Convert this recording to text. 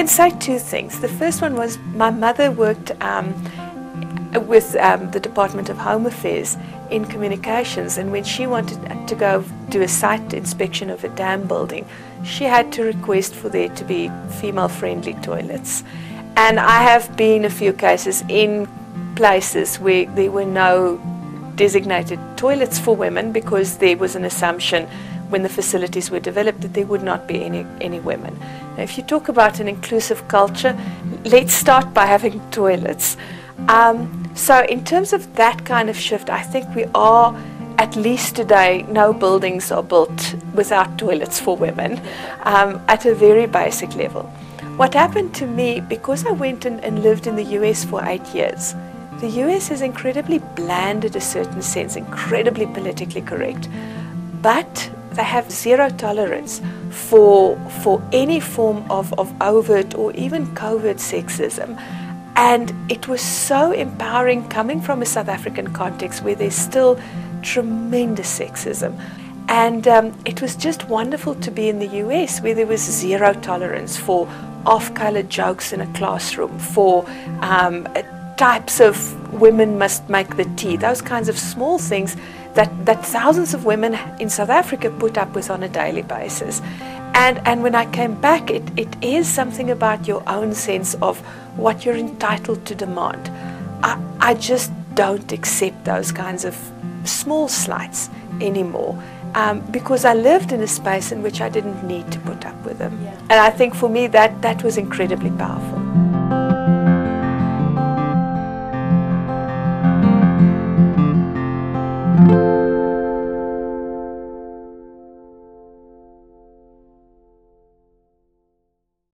can say two things. The first one was my mother worked with the Department of Home Affairs in communications, and when she wanted to go do a site inspection of a dam building, she had to request for there to be female-friendly toilets. And I have been a few cases in places where there were no designated toilets for women because there was an assumption when the facilities were developed that there would not be any women. Now, if you talk about an inclusive culture, let's start by having toilets. So in terms of that kind of shift, I think we are, at least today, no buildings are built without toilets for women at a very basic level. What happened to me, because I went and lived in the US for 8 years, the US is incredibly bland in a certain sense, incredibly politically correct, but they have zero tolerance for any form of overt or even covert sexism. And it was so empowering coming from a South African context where there's still tremendous sexism. And it was just wonderful to be in the US where there was zero tolerance for off-color jokes in a classroom, for types of women must make the tea, those kinds of small things that thousands of women in South Africa put up with on a daily basis. And when I came back, it is something about your own sense of what you're entitled to demand. I just don't accept those kinds of small slights anymore because I lived in a space in which I didn't need to put up with them. Yeah. And I think for me that was incredibly powerful.